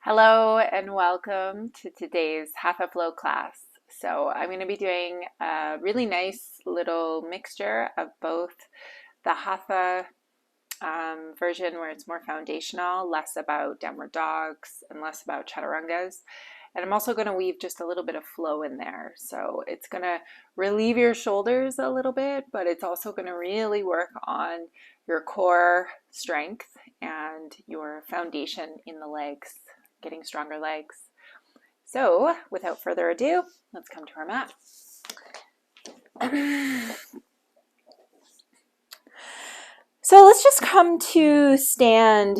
Hello and welcome to today's Hatha Flow class. So I'm going to be doing a really nice little mixture of both the Hatha version where it's more foundational, less about downward dogs and less about chaturangas. And I'm also going to weave just a little bit of flow in there. So it's going to relieve your shoulders a little bit, but it's also going to really work on your core strength and your foundation in the legs, getting stronger legs. So without further ado, let's come to our mat. So let's just come to stand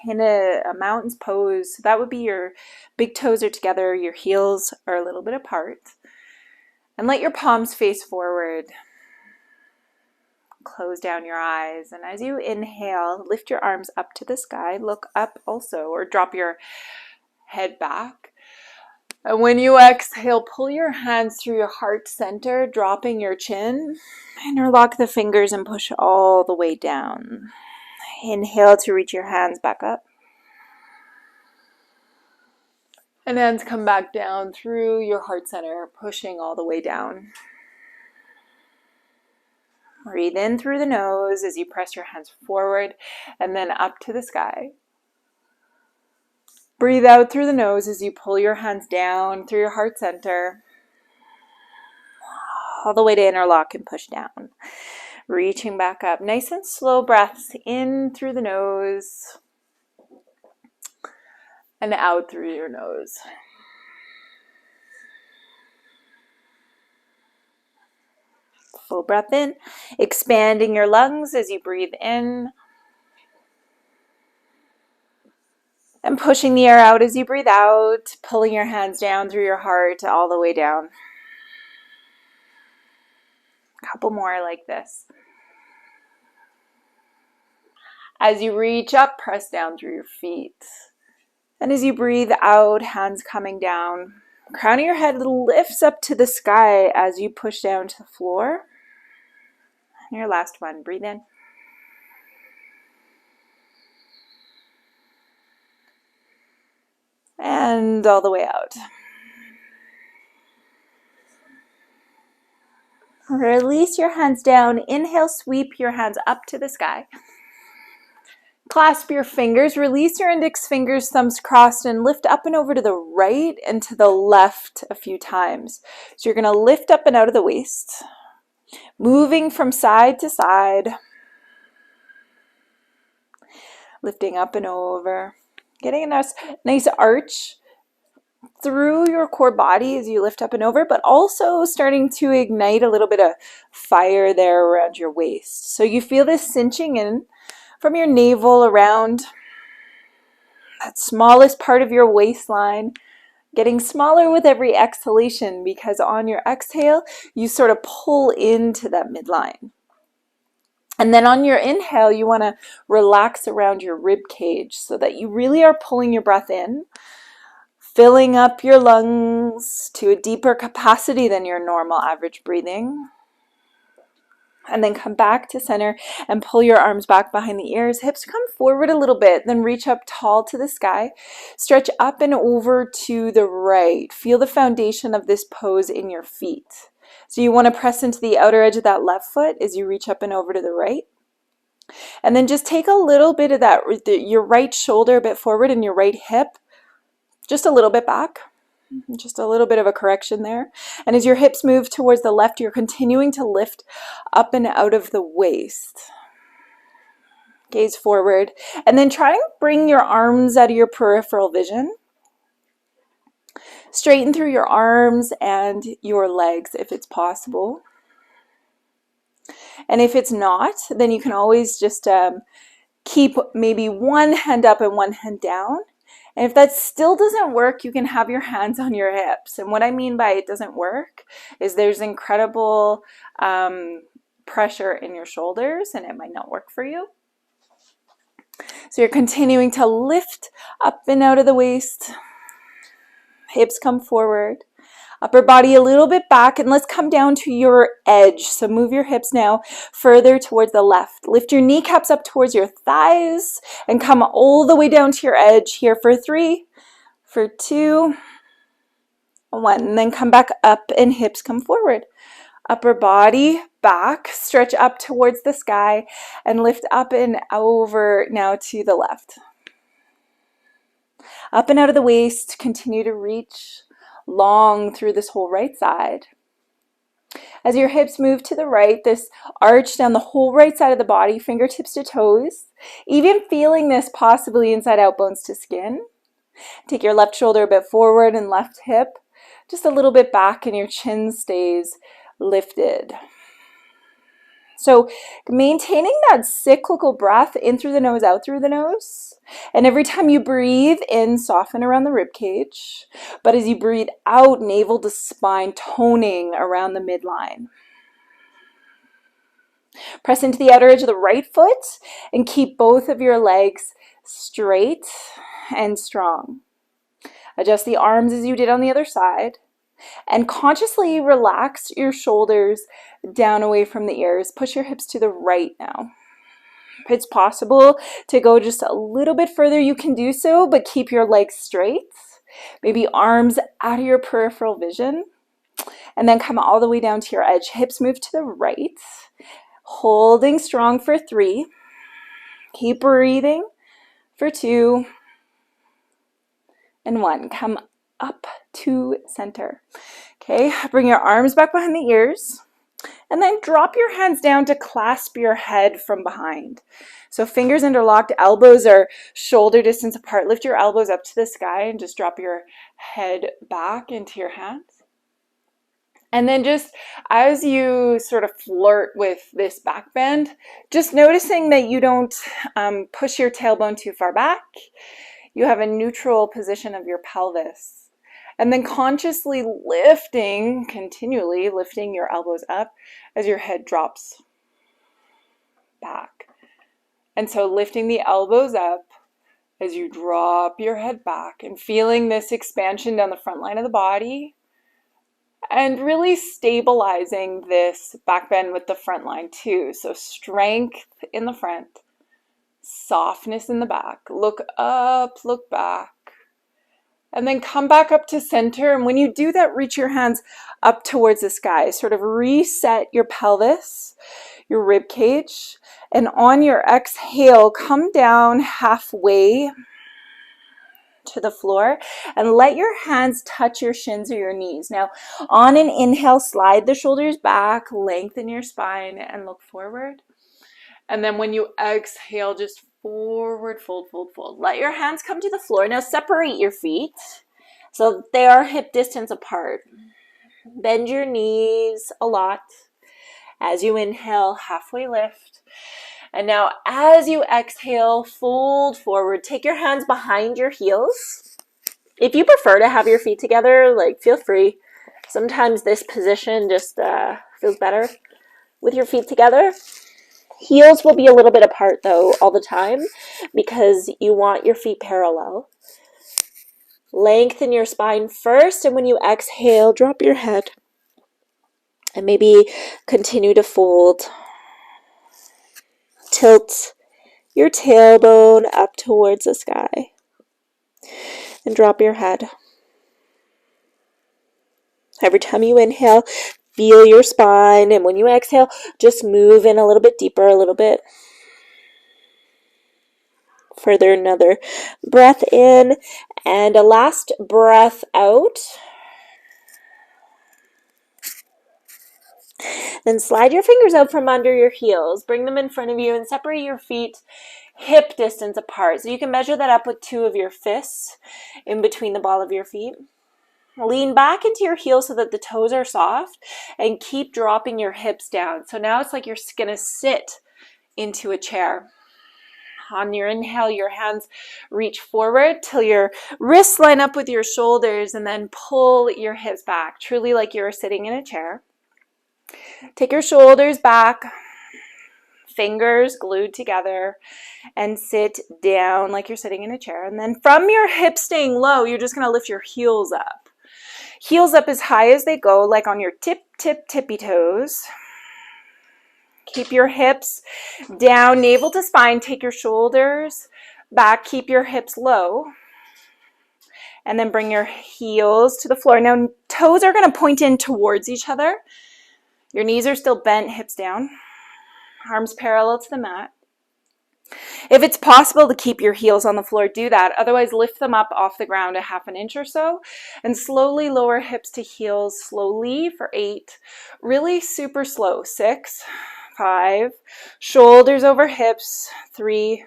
in a mountain's pose. That would be your big toes are together, your heels are a little bit apart. And let your palms face forward. Close down your eyes. And as you inhale, lift your arms up to the sky. Look up also, or drop your head back. And when you exhale, pull your hands through your heart center, dropping your chin. Interlock the fingers and push all the way down. Inhale to reach your hands back up. And hands come back down through your heart center, pushing all the way down. Breathe in through the nose as you press your hands forward and then up to the sky. Breathe out through the nose as you pull your hands down through your heart center, all the way to interlock and push down. Reaching back up. Nice and slow breaths in through the nose and out through your nose. Full breath in, expanding your lungs as you breathe in. And pushing the air out as you breathe out, pulling your hands down through your heart all the way down. A couple more like this. As you reach up, press down through your feet. And as you breathe out, hands coming down. Crown of your head lifts up to the sky as you push down to the floor. And your last one, breathe in. And all the way out. Release your hands down. Inhale, sweep your hands up to the sky. Clasp your fingers. Release your index fingers, thumbs crossed, and lift up and over to the right and to the left a few times. So you're going to lift up and out of the waist. Moving from side to side. Lifting up and over. Getting a nice arch through your core body as you lift up and over, but also starting to ignite a little bit of fire there around your waist. So you feel this cinching in from your navel around that smallest part of your waistline, getting smaller with every exhalation because on your exhale, you sort of pull into that midline. And then on your inhale, you want to relax around your rib cage so that you really are pulling your breath in, filling up your lungs to a deeper capacity than your normal average breathing. And then come back to center and pull your arms back behind the ears. Hips come forward a little bit, then reach up tall to the sky. Stretch up and over to the right. Feel the foundation of this pose in your feet. So you want to press into the outer edge of that left foot as you reach up and over to the right. And then just take a little bit of that, your right shoulder a bit forward and your right hip just a little bit back. Just a little bit of a correction there. And as your hips move towards the left, you're continuing to lift up and out of the waist. Gaze forward. And then try and bring your arms out of your peripheral vision. Straighten through your arms and your legs if it's possible. And if it's not, then you can always just keep maybe one hand up and one hand down. And if that still doesn't work, you can have your hands on your hips. And what I mean by it doesn't work is there's incredible pressure in your shoulders and it might not work for you. So you're continuing to lift up and out of the waist. Hips come forward. Upper body a little bit back, and let's come down to your edge. So move your hips now further towards the left. Lift your kneecaps up towards your thighs and come all the way down to your edge here for 3, for 2, 1. And then come back up and hips come forward. Upper body back, stretch up towards the sky and lift up and over now to the left. Up and out of the waist, continue to reach long through this whole right side. As your hips move to the right, this arch down the whole right side of the body, fingertips to toes, even feeling this possibly inside out, bones to skin. Take your left shoulder a bit forward and left hip just a little bit back, and your chin stays lifted. So maintaining that cyclical breath in through the nose, out through the nose. And every time you breathe in, soften around the rib cage. But as you breathe out, navel to spine, toning around the midline. Press into the outer edge of the right foot and keep both of your legs straight and strong. Adjust the arms as you did on the other side. And consciously relax your shoulders down away from the ears. Push your hips to the right now. If it's possible to go just a little bit further, you can do so, but keep your legs straight. Maybe arms out of your peripheral vision. And then come all the way down to your edge. Hips move to the right. Holding strong for 3. Keep breathing for 2. And 1. Come up to center. Okay, bring your arms back behind the ears and then drop your hands down to clasp your head from behind. So fingers interlocked, elbows are shoulder distance apart. Lift your elbows up to the sky and just drop your head back into your hands. And then just as you sort of flirt with this back bend, just noticing that you don't push your tailbone too far back. You have a neutral position of your pelvis. And then consciously lifting, continually lifting your elbows up as your head drops back. And so lifting the elbows up as you drop your head back and feeling this expansion down the front line of the body and really stabilizing this back bend with the front line too. So strength in the front. Softness in the back. Look up, look back. And then come back up to center. And when you do that, reach your hands up towards the sky. Sort of reset your pelvis, your rib cage. And on your exhale, come down halfway to the floor and let your hands touch your shins or your knees. Now, on an inhale, slide the shoulders back, lengthen your spine, and look forward. And then when you exhale, just forward, fold, fold, fold. Let your hands come to the floor. Now separate your feet so they are hip distance apart. Bend your knees a lot. As you inhale, halfway lift. And now as you exhale, fold forward. Take your hands behind your heels. If you prefer to have your feet together, feel free. Sometimes this position just feels better with your feet together. Heels will be a little bit apart though all the time because you want your feet parallel. Lengthen your spine first, and when you exhale, drop your head. And maybe continue to fold. Tilt your tailbone up towards the sky. And drop your head. Every time you inhale, feel your spine, and when you exhale, just move in a little bit deeper, a little bit further. Another breath in, and a last breath out. Then slide your fingers out from under your heels. Bring them in front of you and separate your feet hip distance apart. So you can measure that up with 2 of your fists in between the ball of your feet. Lean back into your heels so that the toes are soft and keep dropping your hips down. So now it's like you're going to sit into a chair. On your inhale, your hands reach forward till your wrists line up with your shoulders, and then pull your hips back, truly like you're sitting in a chair. Take your shoulders back, fingers glued together, and sit down like you're sitting in a chair. And then from your hips staying low, you're just going to lift your heels up. Heels up as high as they go, like on your tippy toes. Keep your hips down, navel to spine. Take your shoulders back. Keep your hips low. And then bring your heels to the floor. Now, toes are going to point in towards each other. Your knees are still bent, hips down. Arms parallel to the mat. If it's possible to keep your heels on the floor, do that. Otherwise, lift them up off the ground a half an inch or so and slowly lower hips to heels slowly for 8. Really super slow. 6, 5, shoulders over hips. 3,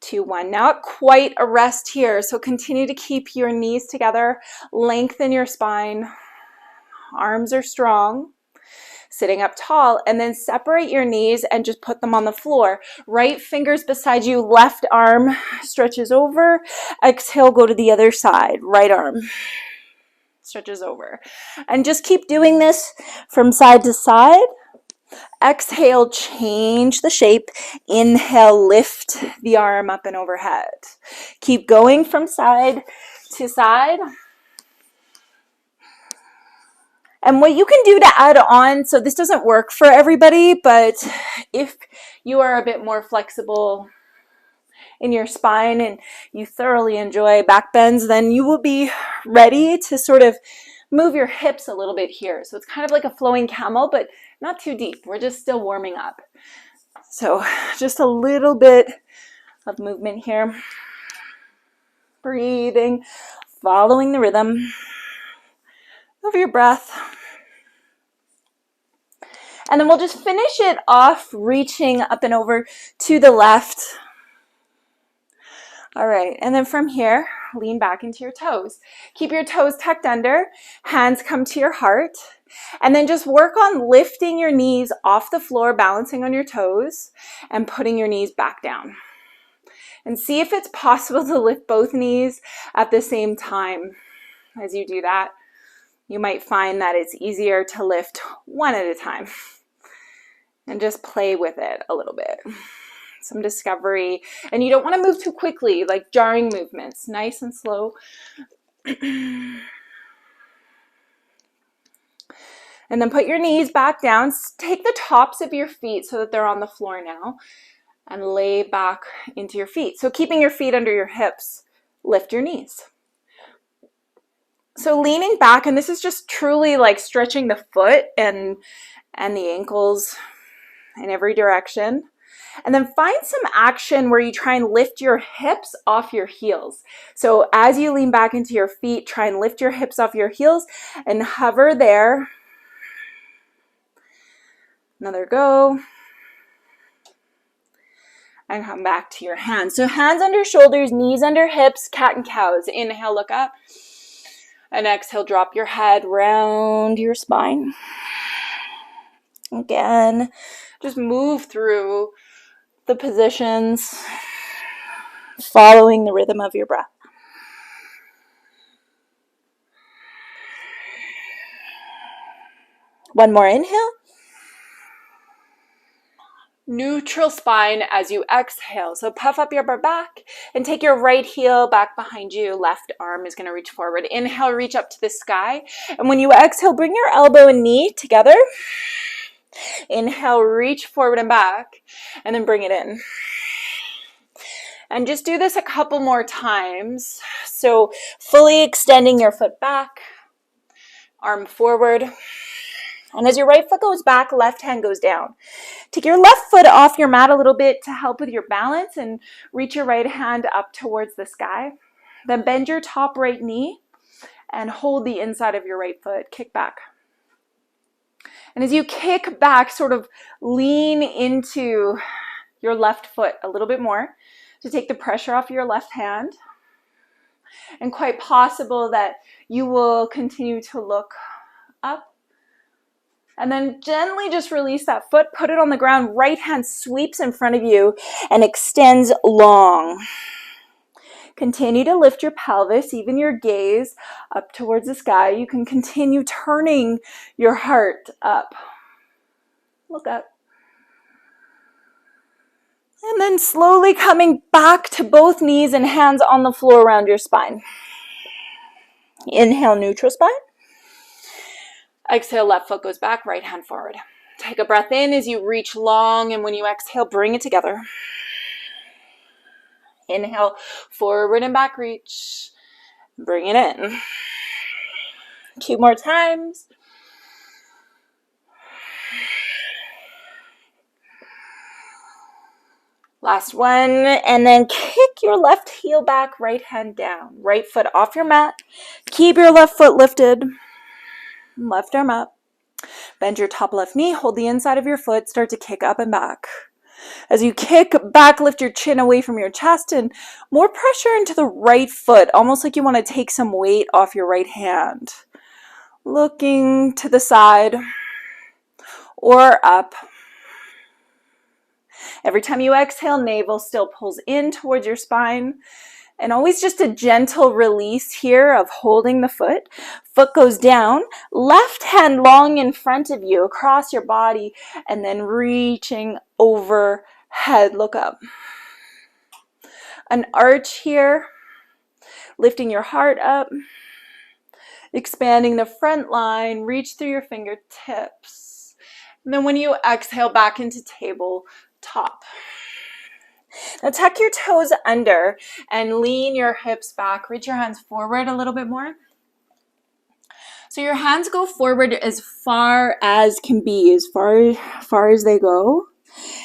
2, 1. Not quite a rest here, so continue to keep your knees together. Lengthen your spine. Arms are strong. Sitting up tall, and then separate your knees and just put them on the floor. Right fingers beside you, left arm stretches over. Exhale, go to the other side. Right arm stretches over. And just keep doing this from side to side. Exhale, change the shape. Inhale, lift the arm up and overhead. Keep going from side to side. And what you can do to add on, so this doesn't work for everybody, but if you are a bit more flexible in your spine and you thoroughly enjoy back bends, then you will be ready to sort of move your hips a little bit here. So it's kind of like a flowing camel, but not too deep. We're just still warming up. So just a little bit of movement here. Breathing, following the rhythm of your breath. And then we'll just finish it off, reaching up and over to the left. All right, and then from here, lean back into your toes. Keep your toes tucked under, hands come to your heart, and then just work on lifting your knees off the floor, balancing on your toes, and putting your knees back down. And see if it's possible to lift both knees at the same time. As you do that, you might find that it's easier to lift one at a time. And just play with it a little bit. Some discovery. And you don't want to move too quickly, like jarring movements. Nice and slow. And then put your knees back down. Take the tops of your feet so that they're on the floor now. And lay back into your feet. So keeping your feet under your hips, lift your knees. So leaning back, and this is just truly like stretching the foot and the ankles in every direction. And then find some action where you try and lift your hips off your heels. So as you lean back into your feet, try and lift your hips off your heels and hover there. Another go. And come back to your hands. So hands under shoulders, knees under hips, cat and cows. Inhale, look up. And exhale, drop your head round your spine. Again, just move through the positions, following the rhythm of your breath. One more inhale. Neutral spine as you exhale. So puff up your back and take your right heel back behind you. Left arm is going to reach forward. Inhale, reach up to the sky. And when you exhale, bring your elbow and knee together. Inhale, reach forward and back, and then bring it in. And just do this a couple more times. So fully extending your foot back, arm forward. And as your right foot goes back, left hand goes down. Take your left foot off your mat a little bit to help with your balance and reach your right hand up towards the sky. Then bend your top right knee and hold the inside of your right foot. Kick back. And as you kick back, sort of lean into your left foot a little bit more to take the pressure off your left hand. And quite possible that you will continue to look up. And then gently just release that foot, put it on the ground. Right hand sweeps in front of you and extends long. Continue to lift your pelvis, even your gaze up towards the sky. You can continue turning your heart up. Look up. And then slowly coming back to both knees and hands on the floor around your spine. Inhale, neutral spine. Exhale, left foot goes back, right hand forward. Take a breath in as you reach long, and when you exhale, bring it together. Inhale, forward and back reach. Bring it in. 2 more times. Last one, and then kick your left heel back, right hand down. Right foot off your mat. Keep your left foot lifted. Left arm up. Bend your top left knee, hold the inside of your foot, start to kick up and back. As you kick back, lift your chin away from your chest and more pressure into the right foot, almost like you want to take some weight off your right hand. Looking to the side or up. Every time you exhale, navel still pulls in towards your spine. And always just a gentle release here of holding the foot. Foot goes down, left hand long in front of you across your body, and then reaching overhead. Look up. An arch here, lifting your heart up, expanding the front line, reach through your fingertips. And then when you exhale, back into tabletop. Now tuck your toes under and lean your hips back. Reach your hands forward a little bit more. So your hands go forward as far as can be, as far as they go.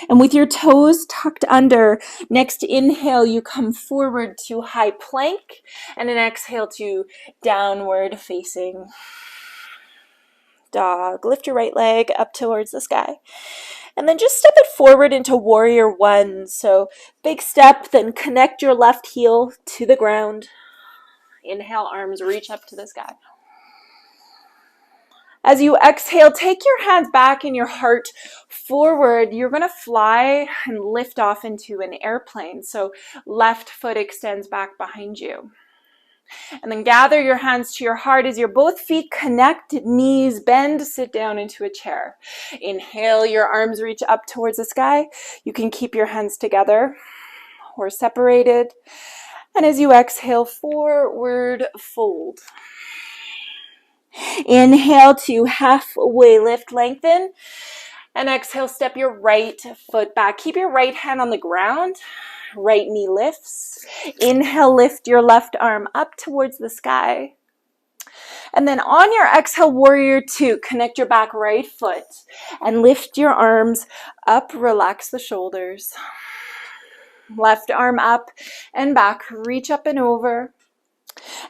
And with your toes tucked under, next inhale, you come forward to high plank, and an exhale to downward facing dog. Lift your right leg up towards the sky. And then just step it forward into warrior one. So big step, then connect your left heel to the ground. Inhale, arms reach up to the sky. As you exhale, take your hands back and your heart forward. You're going to fly and lift off into an airplane. So left foot extends back behind you. And then gather your hands to your heart as your both feet connect, knees bend, sit down into a chair. Inhale, your arms reach up towards the sky. You can keep your hands together or separated. And as you exhale, forward fold. Inhale to halfway lift, lengthen. And exhale, step your right foot back. Keep your right hand on the ground. Right knee lifts. Inhale, lift your left arm up towards the sky. And then on your exhale, warrior two, connect your back right foot and lift your arms up, relax the shoulders. Left arm up and back, reach up and over.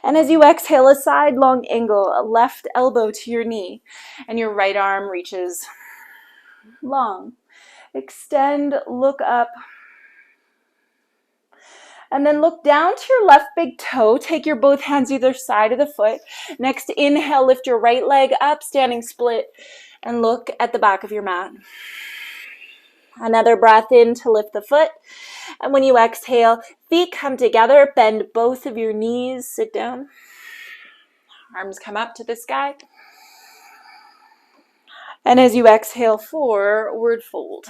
And as you exhale, a side long angle, a left elbow to your knee, and your right arm reaches long. Extend, look up. And then look down to your left big toe. Take your both hands either side of the foot. Next, inhale, lift your right leg up, standing split, and look at the back of your mat. Another breath in to lift the foot. And when you exhale, feet come together, bend both of your knees, sit down. Arms come up to the sky. And as you exhale, forward fold.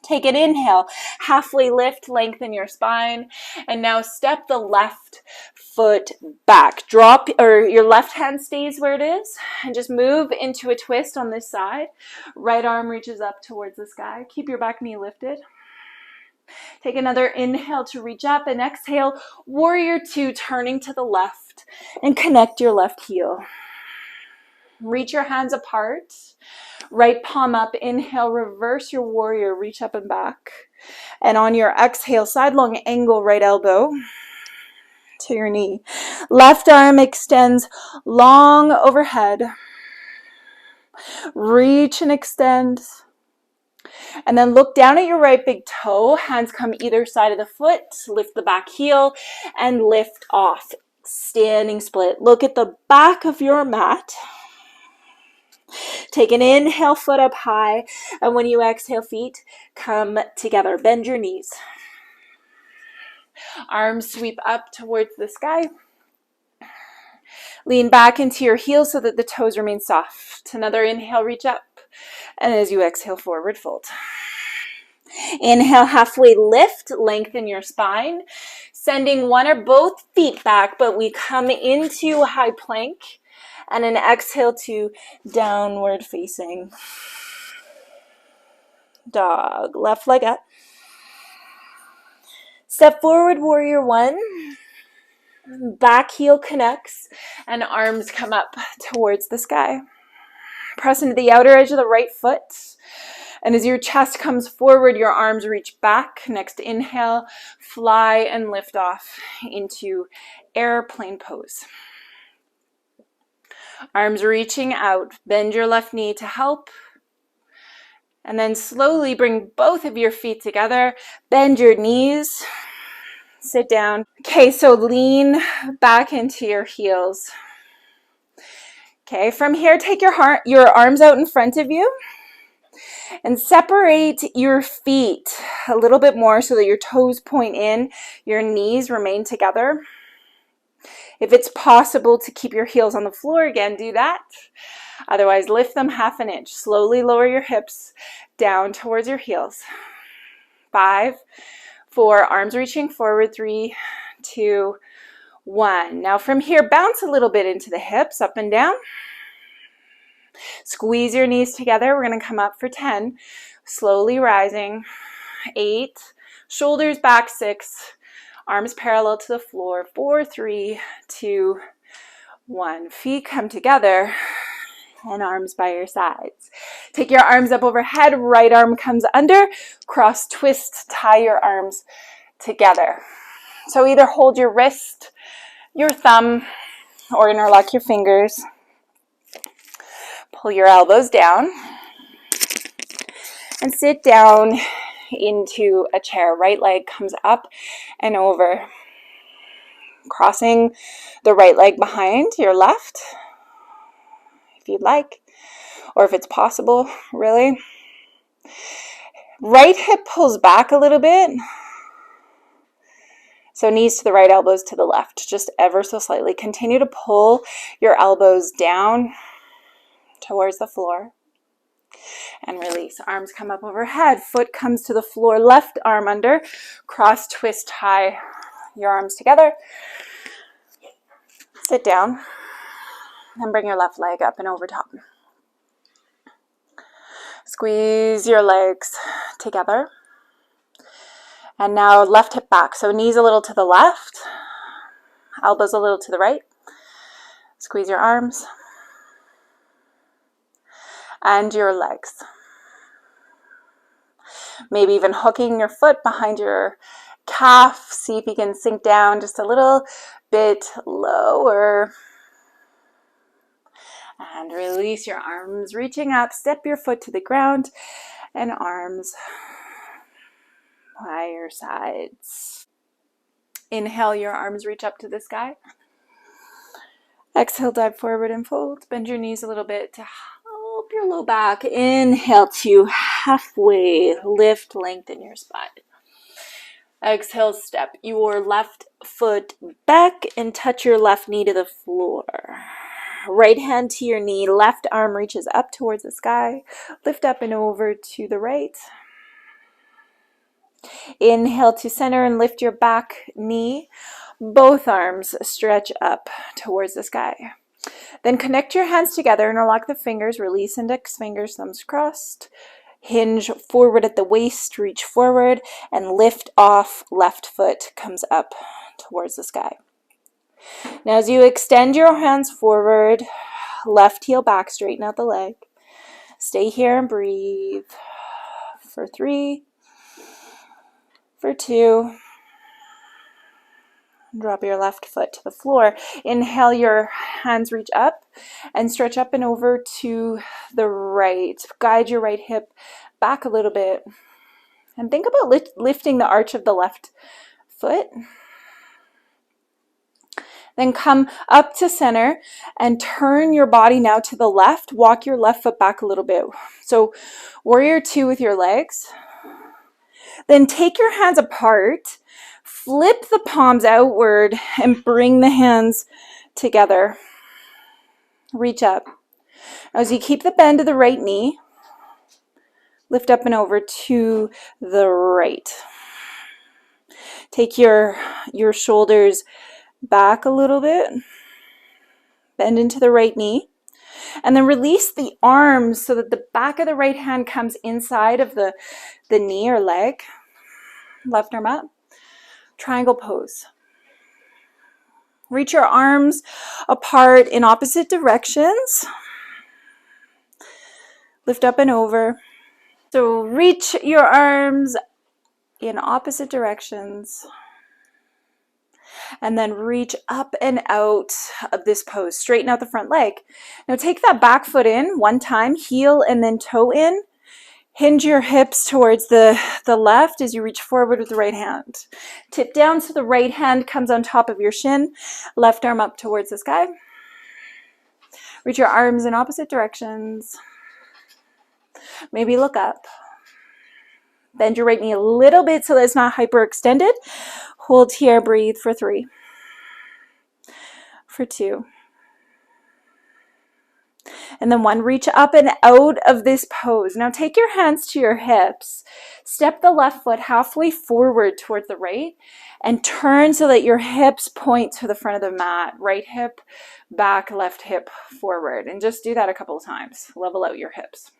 Take an inhale, halfway lift, lengthen your spine, and now step the left foot back. Drop, or your left hand stays where it is, and just move into a twist on this side. Right arm reaches up towards the sky. Keep your back knee lifted. Take another inhale to reach up, and exhale, warrior two, turning to the left, and connect your left heel. Reach your hands apart. Right palm up, inhale, reverse your warrior, reach up and back. And on your exhale, side long angle, right elbow to your knee. Left arm extends long overhead. Reach and extend. And then look down at your right big toe. Hands come either side of the foot. Lift the back heel and lift off. Standing split. Look at the back of your mat. Take an inhale, foot up high, and when you exhale, feet come together. Bend your knees. Arms sweep up towards the sky. Lean back into your heels so that the toes remain soft. Another inhale, reach up, and as you exhale, forward fold. Inhale, halfway lift, lengthen your spine, sending one or both feet back, but we come into high plank. And an exhale to downward facing dog. Left leg up. Step forward, warrior one. Back heel connects and arms come up towards the sky. Press into the outer edge of the right foot. And as your chest comes forward, your arms reach back. Next inhale, fly and lift off into airplane pose. Arms reaching out. Bend your left knee to help. And then slowly bring both of your feet together. Bend your knees. Sit down. Okay, so lean back into your heels. Okay, from here, take your arms out in front of you and separate your feet a little bit more so that your toes point in, your knees remain together. If it's possible to keep your heels on the floor again, do that. Otherwise, lift them half an inch. Slowly lower your hips down towards your heels. 5, 4, arms reaching forward. 3, 2, 1. Now from here, bounce a little bit into the hips, up and down. Squeeze your knees together. We're going to come up for 10. Slowly rising. 8. Shoulders back. 6. Arms parallel to the floor. 4, 3, 2, 1. Feet come together and arms by your sides. Take your arms up overhead. Right arm comes under. Cross twist. Tie your arms together. So either hold your wrist, your thumb, or interlock your fingers. Pull your elbows down and sit down into a chair. Right leg comes up and over, crossing the right leg behind your left, if you'd like, or if it's possible, really. Right hip pulls back a little bit. So knees to the right, elbows to the left, just ever so slightly. Continue to pull your elbows down towards the floor and release. Arms come up overhead, foot comes to the floor, left arm under, cross twist, tie your arms together. Sit down and bring your left leg up and over top. Squeeze your legs together. And now left hip back. So knees a little to the left, elbows a little to the right. Squeeze your arms and your legs. Maybe even hooking your foot behind your calf. See if you can sink down just a little bit lower. And release your arms, reaching up. Step your foot to the ground and arms by your sides. Inhale, your arms reach up to the sky. Exhale, dive forward and fold. Bend your knees a little bit to help your low back. Inhale to halfway lift, lengthen your spine. Exhale, step your left foot back and touch your left knee to the floor. Right hand to your knee, left arm reaches up towards the sky. Lift up and over to the right. Inhale to center and lift your back knee. Both arms stretch up towards the sky. Then connect your hands together, interlock the fingers, release index fingers, thumbs crossed. Hinge forward at the waist, reach forward, and lift off. Left foot comes up towards the sky. Now as you extend your hands forward, left heel back, straighten out the leg. Stay here and breathe for 3, for 2. Drop your left foot to the floor. Inhale, your hands reach up and stretch up and over to the right. Guide your right hip back a little bit. And think about lifting the arch of the left foot. Then come up to center and turn your body now to the left. Walk your left foot back a little bit. So warrior 2 with your legs. Then take your hands apart, flip the palms outward, and bring the hands together. Reach up. As you keep the bend of the right knee, lift up and over to the right. Take your shoulders back a little bit, bend into the right knee, and then release the arms so that the back of the right hand comes inside of the knee or leg. Left arm up, triangle pose. Reach your arms apart in opposite directions. Lift up and over. So reach your arms in opposite directions. And then reach up and out of this pose. Straighten out the front leg. Now take that back foot in one time, heel and then toe in. Hinge your hips towards the left as you reach forward with the right hand. Tip down so the right hand comes on top of your shin. Left arm up towards the sky. Reach your arms in opposite directions. Maybe look up. Bend your right knee a little bit so that it's not hyperextended. Hold here, breathe for 3, for 2. And then 1, reach up and out of this pose. Now take your hands to your hips. Step the left foot halfway forward towards the right and turn so that your hips point to the front of the mat. Right hip back, left hip forward. And just do that a couple of times. Level out your hips.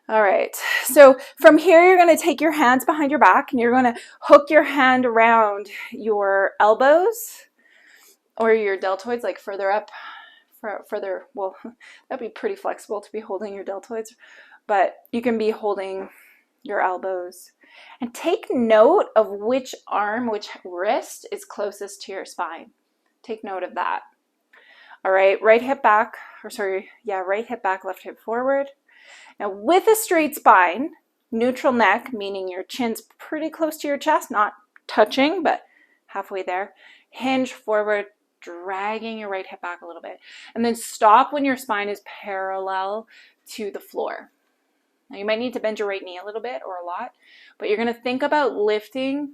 All right, so from here, you're going to take your hands behind your back and you're going to hook your hand around your elbows or your deltoids, like further up. Further, well, that'd be pretty flexible to be holding your deltoids, but you can be holding your elbows. And take note of which arm, which wrist is closest to your spine. Take note of that. All right, right hip back, right hip back, left hip forward. Now with a straight spine, neutral neck, meaning your chin's pretty close to your chest, not touching, but halfway there. Hinge forward, dragging your right hip back a little bit. And then stop when your spine is parallel to the floor. Now you might need to bend your right knee a little bit or a lot, but you're going to think about lifting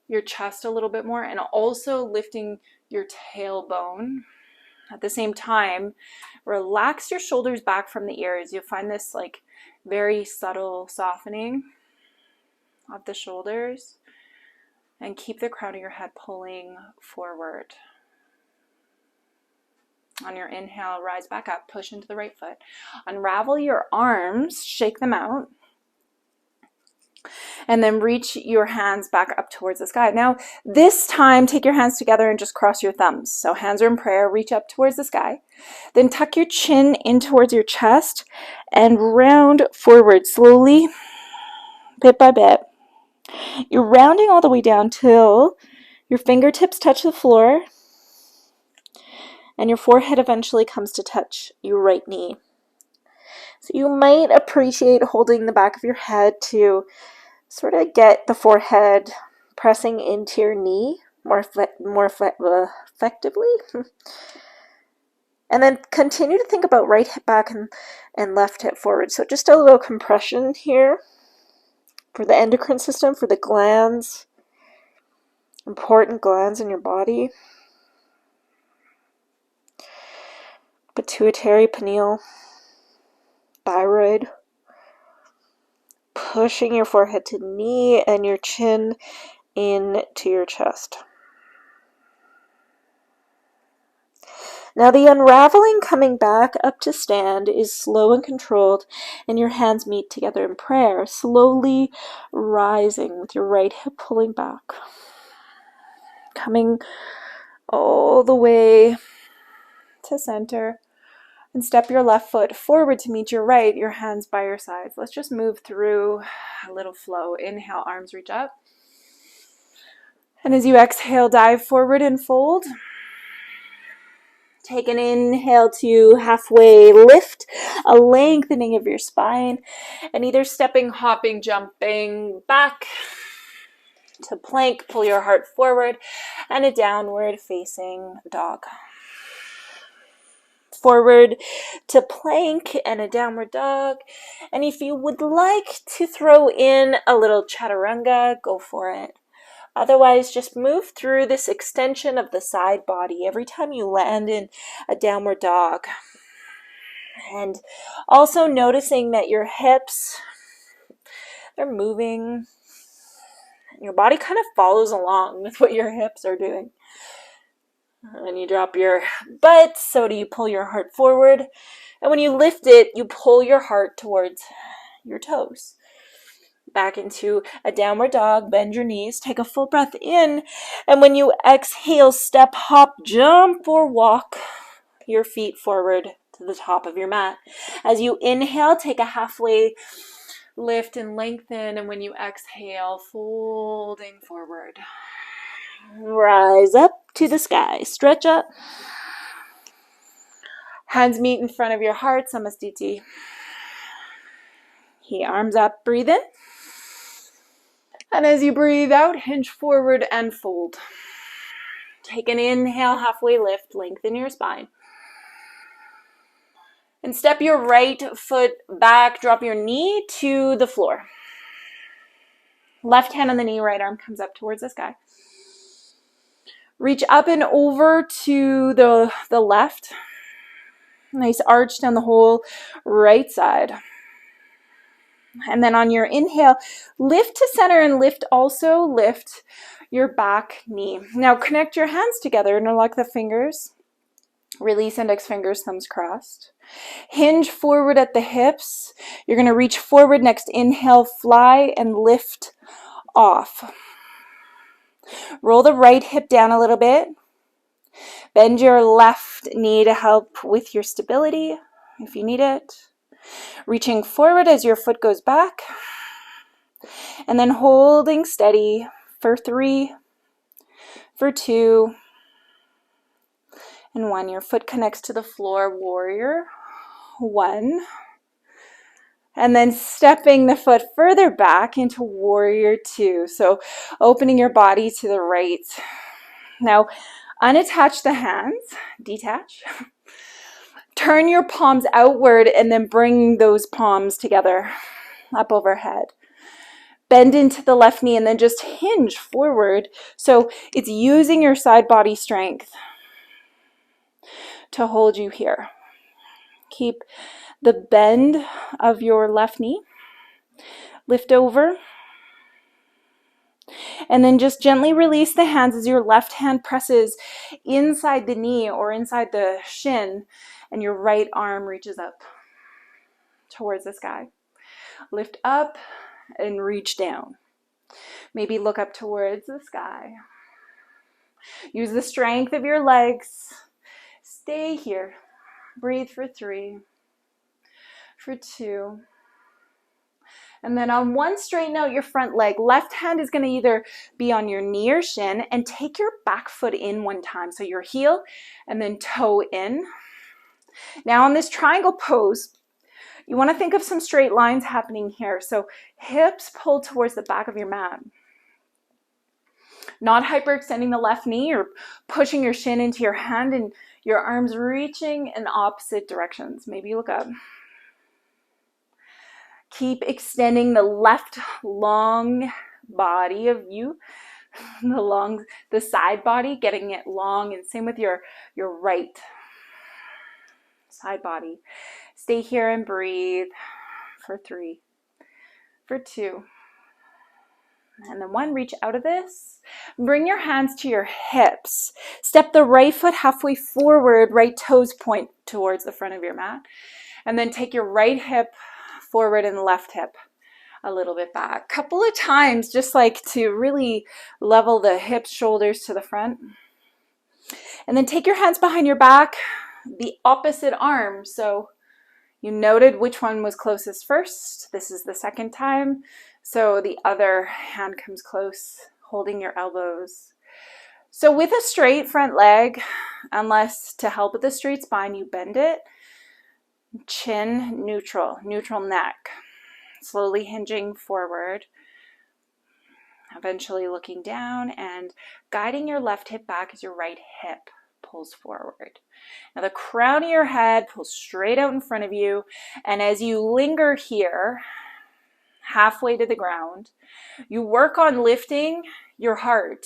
your chest a little bit more and also lifting your tailbone. At the same time, relax your shoulders back from the ears. You'll find this like very subtle softening of the shoulders, and keep the crown of your head pulling forward. On your inhale, rise back up, push into the right foot. Unravel your arms, shake them out. And then reach your hands back up towards the sky. Now, this time, take your hands together and just cross your thumbs. So hands are in prayer, reach up towards the sky. Then tuck your chin in towards your chest and round forward slowly, bit by bit. You're rounding all the way down till your fingertips touch the floor and your forehead eventually comes to touch your right knee. So you might appreciate holding the back of your head to sort of get the forehead pressing into your knee more effectively. And then continue to think about right hip back and left hip forward. So just a little compression here for the endocrine system, for the glands, important glands in your body. Pituitary, pineal, thyroid. Pushing your forehead to knee and your chin into your chest. Now the unraveling coming back up to stand is slow and controlled, and your hands meet together in prayer, slowly rising with your right hip pulling back. Coming all the way to center. And step your left foot forward to meet your right, your hands by your sides. Let's just move through a little flow. Inhale, arms reach up. And as you exhale, dive forward and fold. Take an inhale to halfway lift, a lengthening of your spine, and either stepping, hopping, jumping back to plank, pull your heart forward, and a downward facing dog. Forward to plank and a downward dog. And if you would like to throw in a little chaturanga, go for it. Otherwise, just move through this extension of the side body every time you land in a downward dog. And also noticing that your hips, they're moving. Your body kind of follows along with what your hips are doing. And you drop your butt, so do you pull your heart forward. And when you lift it, you pull your heart towards your toes. back into a downward dog. Bend your knees, take a full breath in, and when you exhale, step, hop, jump, or walk your feet forward to the top of your mat. As you inhale, take a halfway lift and lengthen, and when you exhale, folding forward. Rise up to the sky, stretch up. Hands meet in front of your heart, Samastiti. Arms up, breathe in. And as you breathe out, hinge forward and fold. Take an inhale, halfway lift, lengthen your spine. And step your right foot back, drop your knee to the floor. Left hand on the knee, right arm comes up towards the sky. Reach up and over to the left. Nice arch down the whole right side. And then on your inhale, lift to center and lift your back knee. Now connect your hands together, interlock the fingers. Release index fingers, thumbs crossed. Hinge forward at the hips. You're going to reach forward. Next inhale, fly and lift off. Roll the right hip down a little bit. Bend your left knee to help with your stability if you need it. Reaching forward as your foot goes back. And then holding steady for 3, for 2, and 1. Your foot connects to the floor, warrior 1. And then stepping the foot further back into warrior 2. So opening your body to the right. Now, unattach the hands, detach. Turn your palms outward and then bring those palms together up overhead. Bend into the left knee and then just hinge forward. So it's using your side body strength to hold you here. Keep the bend of your left knee. Lift over. And then just gently release the hands as your left hand presses inside the knee or inside the shin, and your right arm reaches up towards the sky. Lift up and reach down. Maybe look up towards the sky. Use the strength of your legs. Stay here. Breathe for 3, for 2. And then on one, straighten out your front leg. Left hand is going to either be on your knee or shin, and take your back foot in one time. So your heel and then toe in. Now on this triangle pose, you want to think of some straight lines happening here. So hips pulled towards the back of your mat. Not hyperextending the left knee or pushing your shin into your hand, and your arms reaching in opposite directions. Maybe you look up. Keep extending the left long body of you, the side body, getting it long, and same with your right side body. Stay here and breathe for 3, for 2, and then 1. Reach out of this. Bring your hands to your hips. Step the right foot halfway forward, right toes point towards the front of your mat, and then take your right hip forward and left hip a little bit back. Couple of times, just like to really level the hips, shoulders to the front. And then take your hands behind your back, the opposite arm. So you noted which one was closest first. This is the second time. So the other hand comes close, holding your elbows. So with a straight front leg, unless to help with the straight spine, you bend it. Chin neutral, neutral neck. Slowly hinging forward. Eventually looking down and guiding your left hip back as your right hip pulls forward. Now the crown of your head pulls straight out in front of you, and as you linger here, halfway to the ground, you work on lifting your heart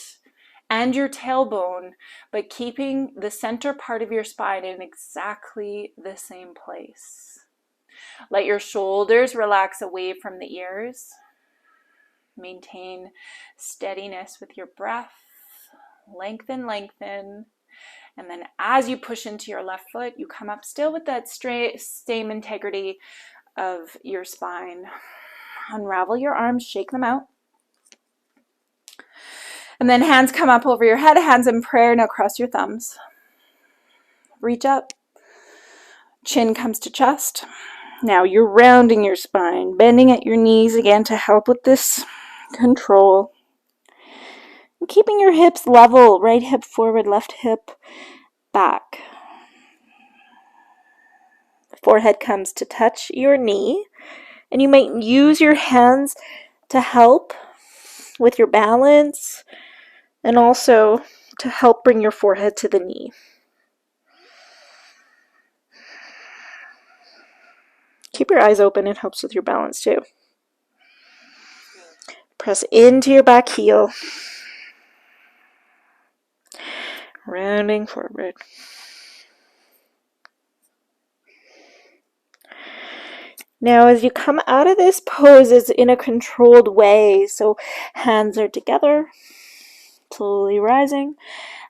and your tailbone, but keeping the center part of your spine in exactly the same place. Let your shoulders relax away from the ears. Maintain steadiness with your breath. Lengthen, lengthen. And then as you push into your left foot, you come up still with that straight, same integrity of your spine. Unravel your arms, shake them out. And then hands come up over your head, hands in prayer. Now cross your thumbs. Reach up. Chin comes to chest. Now you're rounding your spine, bending at your knees again to help with this control. And keeping your hips level, right hip forward, left hip back. Forehead comes to touch your knee, and you might use your hands to help with your balance and also to help bring your forehead to the knee. Keep your eyes open, it helps with your balance too. Press into your back heel. Rounding forward. Now as you come out of this pose, it's in a controlled way. So hands are together, slowly rising,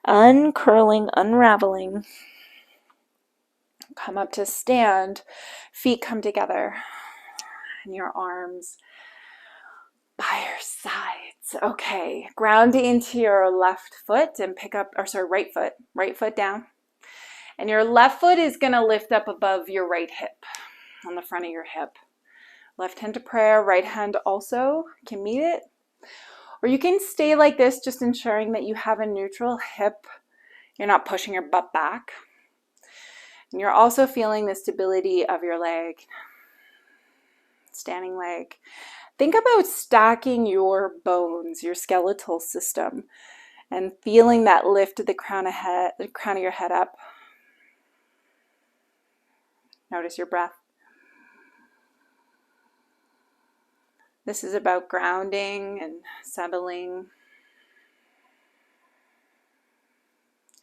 uncurling, unraveling. Come up to stand, feet come together, and your arms by your sides. Okay, ground into your left foot and pick up, right foot down. And your left foot is gonna lift up above your right hip, on the front of your hip. Left hand to prayer, right hand also can meet it. Or you can stay like this, just ensuring that you have a neutral hip. You're not pushing your butt back. And you're also feeling the stability of your leg, standing leg. Think about stacking your bones, your skeletal system, and feeling that lift of the crown of your head up. Notice your breath. This is about grounding and settling.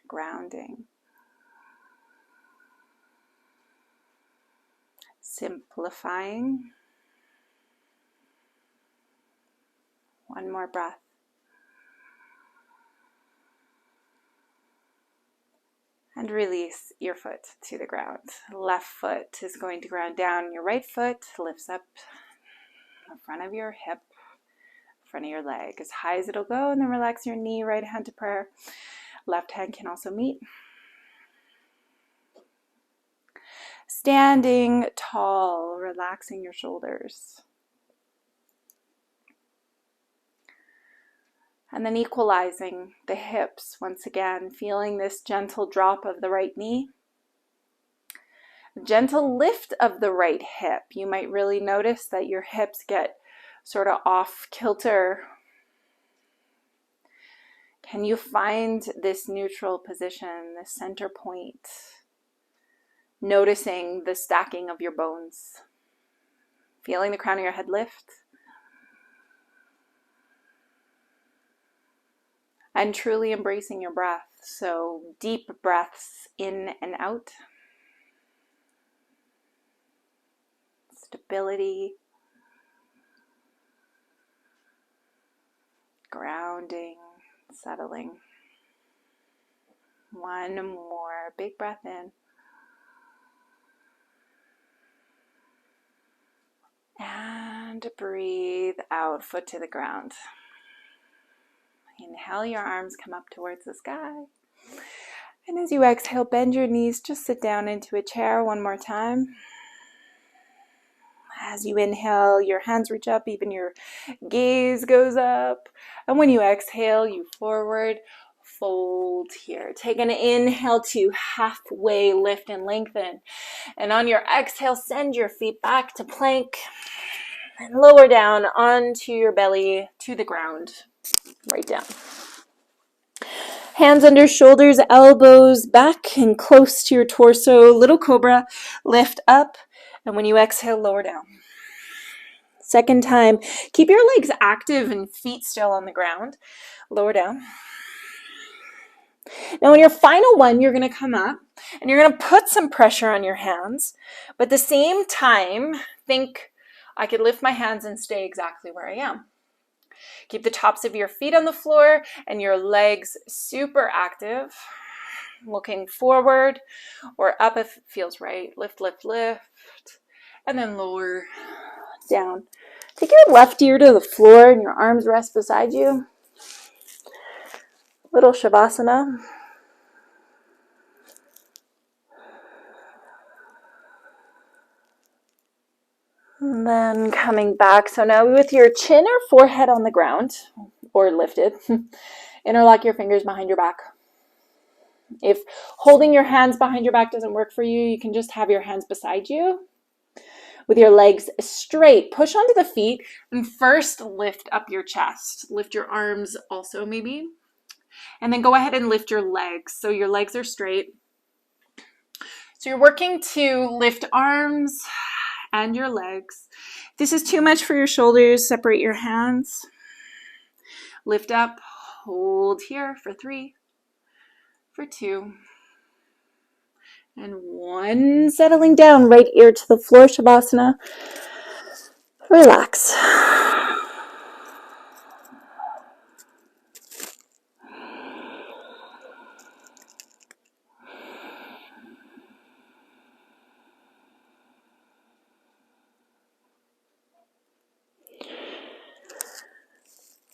Grounding. Simplifying. One more breath. And release your foot to the ground. Left foot is going to ground down. Your right foot lifts up the front of your hip, front of your leg, as high as it'll go, and then relax your knee, right hand to prayer. Left hand can also meet. Standing tall, relaxing your shoulders. And then equalizing the hips once again, feeling this gentle drop of the right knee. Gentle lift of the right hip. You might really notice that your hips get sort of off kilter. Can you find this neutral position, this center point? Noticing the stacking of your bones. Feeling the crown of your head lift. And truly embracing your breath. So deep breaths in and out. Stability. Grounding. Settling. One more big breath in. And breathe out, foot to the ground. Inhale, your arms come up towards the sky. And as you exhale, bend your knees, just sit down into a chair one more time. As you inhale, your hands reach up, even your gaze goes up. And when you exhale, you forward fold here. Take an inhale to halfway lift and lengthen. And on your exhale, send your feet back to plank. And lower down onto your belly to the ground. Right down. Hands under shoulders, elbows back and close to your torso. Little cobra, lift up. And when you exhale, lower down. Second time, keep your legs active and feet still on the ground. Lower down. Now on your final one, you're going to come up and you're going to put some pressure on your hands. But at the same time, think, I could lift my hands and stay exactly where I am. Keep the tops of your feet on the floor and your legs super active. Looking forward or up if it feels right. Lift, lift, lift. And then lower down Take your left ear to the floor and your arms rest beside you. Little Shavasana. And then coming back. So now with your chin or forehead on the ground, or lifted, interlock your fingers behind your back. If holding your hands behind your back doesn't work for you, you can just have your hands beside you. With your legs straight, push onto the feet and first lift up your chest. Lift your arms also maybe. And then go ahead and lift your legs. So your legs are straight. So you're working to lift arms and your legs. If this is too much for your shoulders, separate your hands. Lift up, hold here for 3, for 2, and 1. Settling down, right ear to the floor, Shavasana. Relax.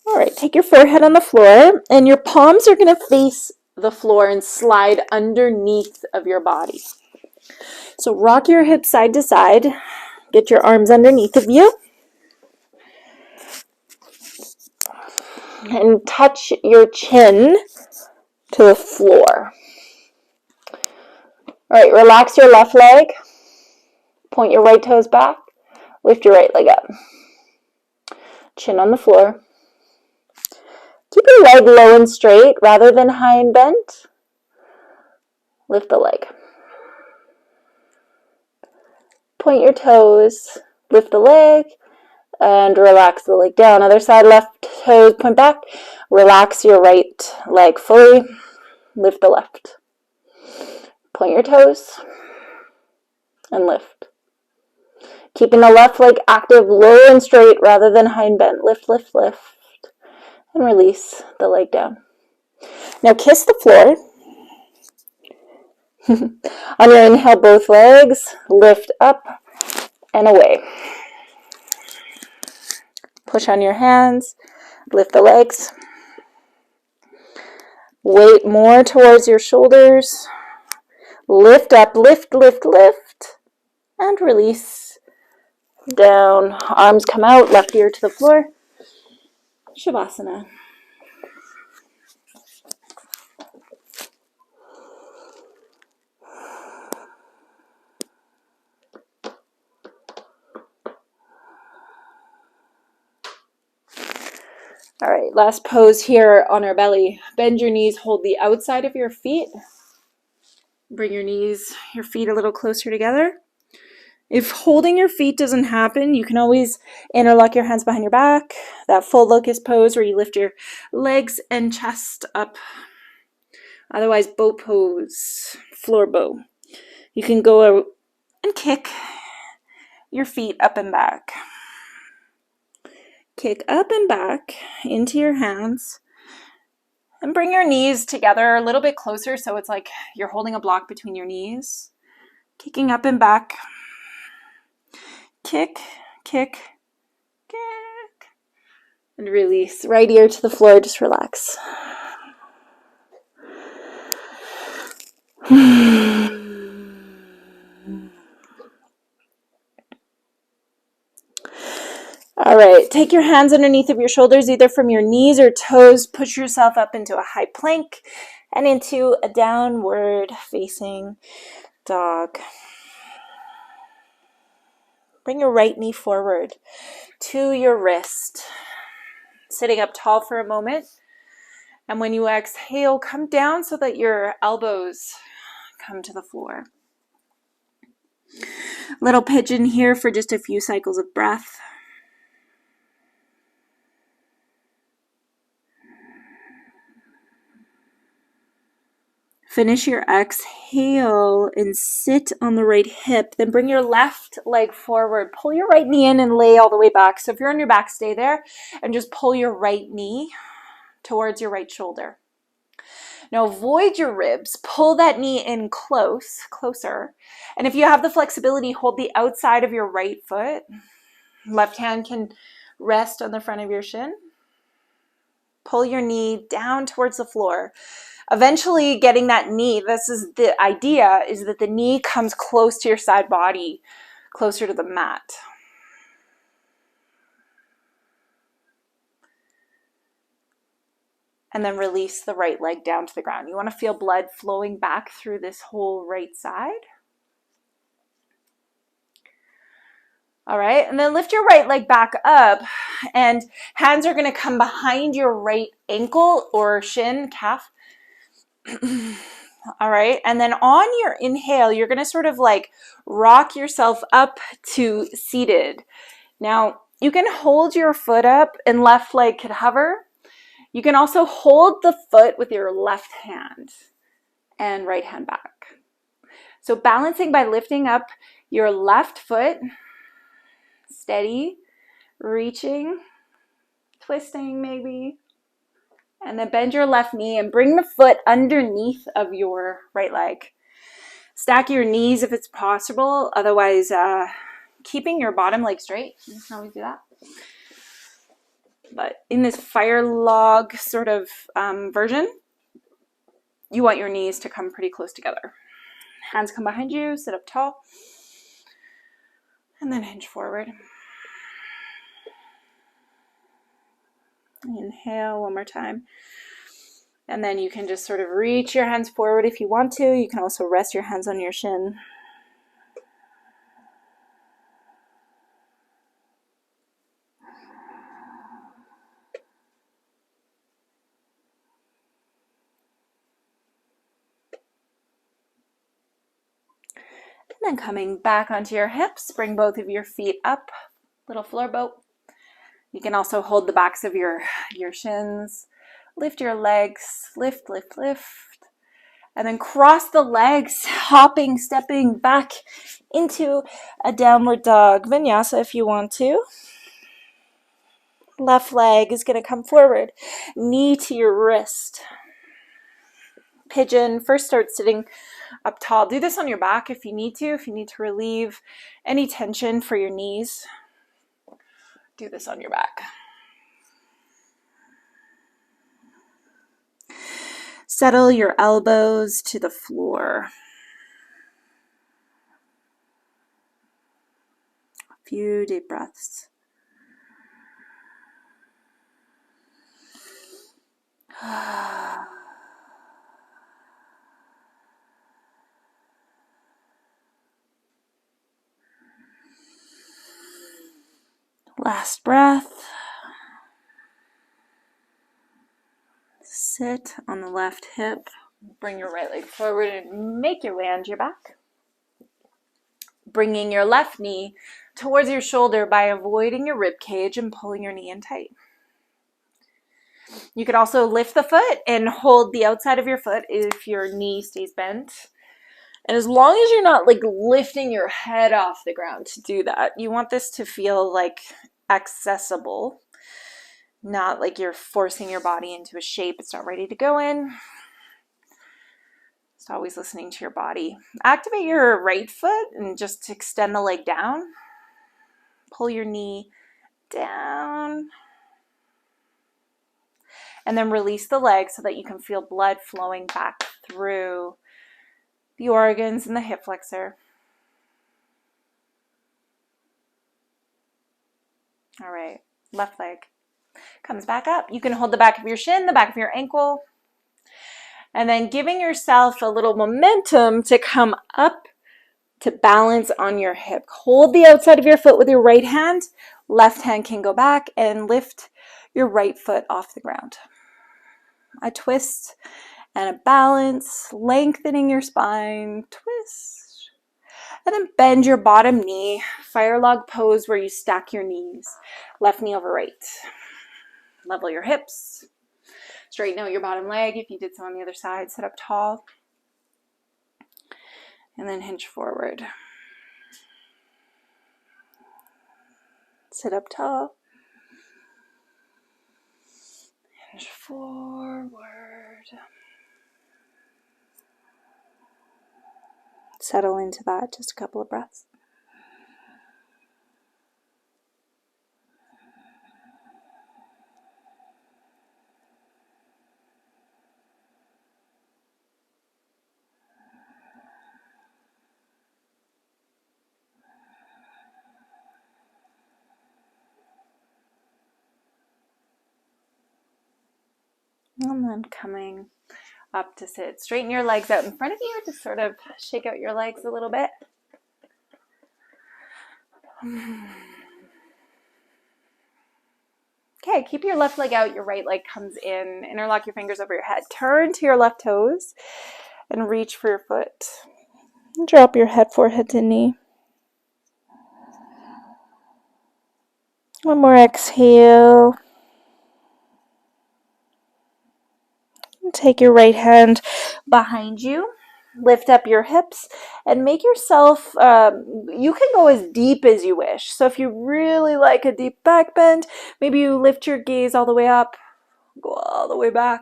All right, take your forehead on the floor, and your palms are going to face the floor and slide underneath of your body. So rock your hips side to side. Get your arms underneath of you. And touch your chin to the floor. All right, relax your left leg. Point your right toes back. Lift your right leg up. Chin on the floor. Keep your leg low and straight rather than high and bent. Lift the leg. Point your toes. Lift the leg. And relax the leg down. Other side, left toes point back. Relax your right leg fully. Lift the left. Point your toes. And lift. Keeping the left leg active, low and straight rather than high and bent. Lift, lift, lift. And release the leg down. Now kiss the floor. On your inhale, both legs lift up and away. Push on your hands. Lift the legs. Weight more towards your shoulders. Lift up, lift, lift, lift. And release down. Arms come out, left ear to the floor. Shavasana. All right, last pose here on our belly. Bend your knees, hold the outside of your feet. Bring your feet a little closer together. If holding your feet doesn't happen, you can always interlock your hands behind your back. That full locust pose where you lift your legs and chest up. Otherwise, boat pose, floor bow. You can go out and kick your feet up and back. Kick up and back into your hands. And bring your knees together a little bit closer so it's like you're holding a block between your knees. Kicking up and back. Kick, kick, kick. And release. Right ear to the floor, just relax. All right, take your hands underneath of your shoulders, either from your knees or toes. Push yourself up into a high plank and into a downward facing dog. Bring your right knee forward to your wrist. Sitting up tall for a moment. And when you exhale, come down so that your elbows come to the floor. Little pigeon here for just a few cycles of breath. Finish your exhale and sit on the right hip. Then bring your left leg forward. Pull your right knee in and lay all the way back. So if you're on your back, stay there and just pull your right knee towards your right shoulder. Now avoid your ribs. Pull that knee in closer. And if you have the flexibility, hold the outside of your right foot Left hand can rest on the front of your shin. Pull your knee down towards the floor. Eventually getting that knee, this is the idea, is that the knee comes close to your side body, closer to the mat. And then release the right leg down to the ground. You want to feel blood flowing back through this whole right side. All right, and then lift your right leg back up, and hands are going to come behind your right ankle or shin, calf. All right, and then on your inhale, you're going to sort of like rock yourself up to seated. Now, you can hold your foot up and left leg could hover. You can also hold the foot with your left hand and right hand back. So balancing by lifting up your left foot, steady, reaching, twisting maybe, and then bend your left knee and bring the foot underneath of your right leg. Stack your knees if it's possible, otherwise keeping your bottom leg straight. You can always do that. But in this fire log sort of version, you want your knees to come pretty close together. Hands come behind you, sit up tall, and then hinge forward. Inhale one more time. And then you can just sort of reach your hands forward if you want to. You can also rest your hands on your shin. And then coming back onto your hips, bring both of your feet up, little floor boat. You can also hold the backs of your shins. Lift your legs, lift, lift, lift. And then cross the legs, hopping, stepping back into a downward dog vinyasa if you want to. Left leg is going to come forward, knee to your wrist. Pigeon, first start sitting up tall. Do this on your back if you need to relieve any tension for your knees. Do this on your back. Settle your elbows to the floor. A few deep breaths. Last breath. Sit on the left hip. Bring your right leg forward and make your way onto your back. Bringing your left knee towards your shoulder by avoiding your rib cage and pulling your knee in tight. You could also lift the foot and hold the outside of your foot if your knee stays bent. And as long as you're not like lifting your head off the ground to do that, you want this to feel like accessible, not like you're forcing your body into a shape it's not ready to go in. Just always listening to your body. Activate your right foot and just extend the leg down. Pull your knee down. And then release the leg so that you can feel blood flowing back through the organs and the hip flexor. All right, left leg comes back up. You can hold the back of your shin, the back of your ankle, and then giving yourself a little momentum to come up to balance on your hip. Hold the outside of your foot with your right hand. Left hand can go back and lift your right foot off the ground. A twist and a balance, lengthening your spine, twist. And then bend your bottom knee, fire log pose where you stack your knees, left knee over right. Level your hips, straighten out your bottom leg if you did so on the other side, sit up tall, and then hinge forward. Sit up tall, hinge forward. Settle into that, just a couple of breaths. And then coming up to sit. Straighten your legs out in front of you. Just sort of shake out your legs a little bit. Okay, keep your left leg out, your right leg comes in. Interlock your fingers over your head. Turn to your left toes and reach for your foot. Drop your head, forehead to knee. One more exhale. Take your right hand behind you. Lift up your hips and make yourself, you can go as deep as you wish. So if you really like a deep back bend, maybe you lift your gaze all the way up, go all the way back.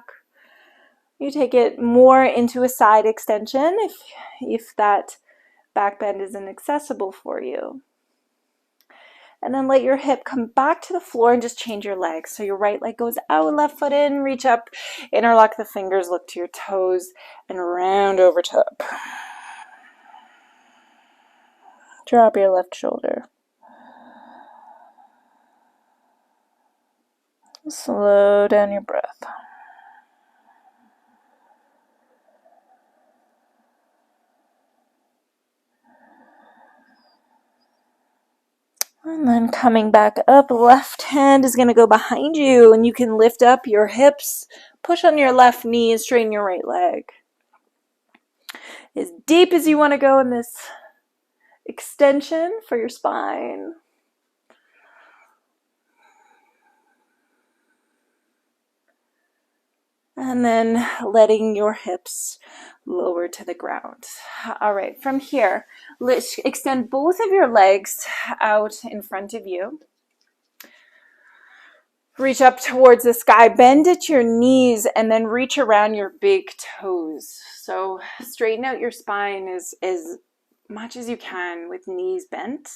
You take it more into a side extension if that back bend isn't accessible for you. And then let your hip come back to the floor and just change your legs. So your right leg goes out, left foot in, reach up, interlock the fingers, look to your toes, and round over top. Drop your left shoulder. Slow down your breath. And then coming back up, left hand is going to go behind you, and you can lift up your hips, push on your left knee, and straighten your right leg. As deep as you want to go in this extension for your spine. And then letting your hips lower to the ground. All right, from here, let's extend both of your legs out in front of you. Reach up towards the sky, bend at your knees, and then reach around your big toes. So straighten out your spine as much as you can with knees bent.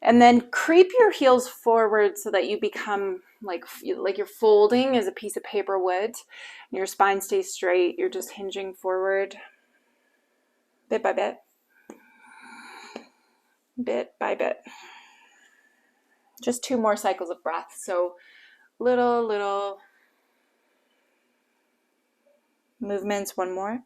And then creep your heels forward so that you become like you're folding as a piece of paper would. Your spine stays straight. You're just hinging forward bit by bit. Bit by bit. Just 2 more cycles of breath. So little movements. 1 more.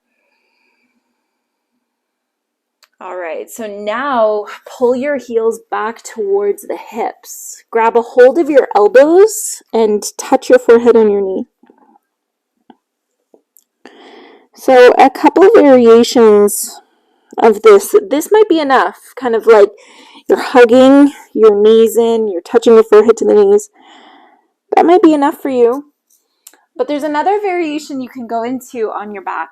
All right, so now pull your heels back towards the hips. Grab a hold of your elbows and touch your forehead on your knee. So a couple of variations of this. This might be enough, kind of like you're hugging your knees in, you're touching your forehead to the knees. That might be enough for you. But there's another variation you can go into on your back.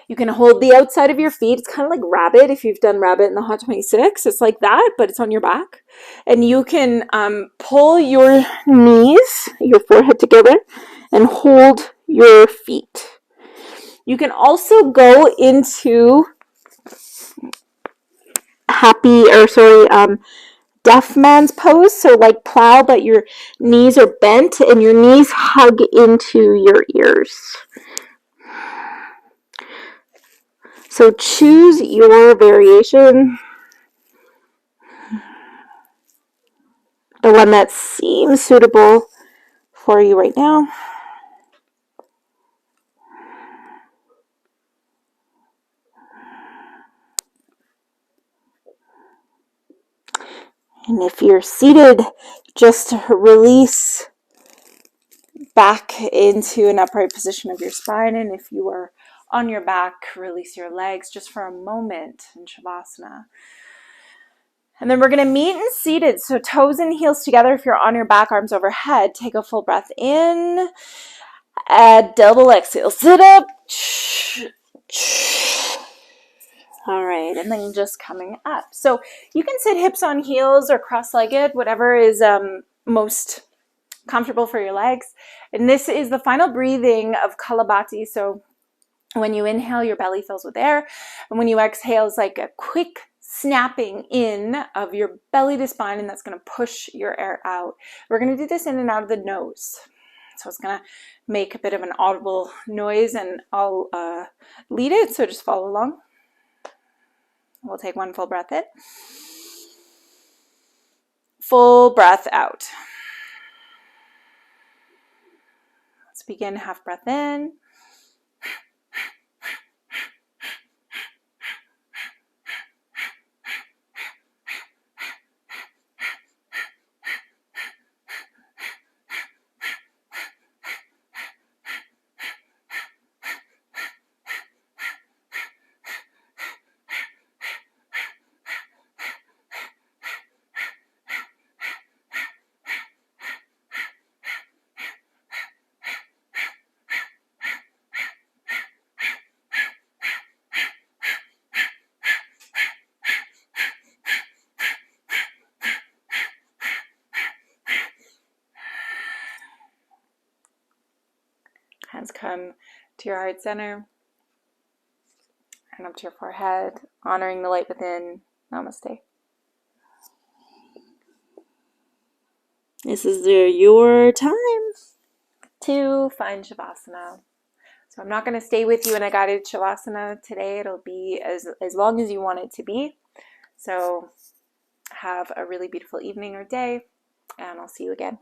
You can hold the outside of your feet. It's kind of like rabbit. If you've done rabbit in the Hot 26, it's like that, but it's on your back. And you can pull your knees, your forehead together, and hold your feet. You can also go into deaf man's pose. So like plow, but your knees are bent and your knees hug into your ears. So choose your variation, the one that seems suitable for you right now. And if you're seated, just release back into an upright position of your spine. And if you are on your back, release your legs just for a moment in Shavasana. And then we're going to meet in seated. So toes and heels together. If you're on your back, arms overhead, take a full breath in. Add double exhale. Sit up. All right, and then just coming up. So you can sit hips on heels or cross-legged, whatever is most comfortable for your legs. And this is the final breathing of Kalabhati. So when you inhale, your belly fills with air. And when you exhale, it's like a quick snapping in of your belly to spine, and that's going to push your air out. We're going to do this in and out of the nose. So it's going to make a bit of an audible noise, and I'll lead it, so just follow along. We'll take 1 full breath in. Full breath out. Let's begin. Half breath in. Hands come to your heart center and up to your forehead, honoring the light within. Namaste. This is your time to find Shavasana. So I'm not going to stay with you in a guided Shavasana today. It'll be as long as you want it to be. So have a really beautiful evening or day, and I'll see you again.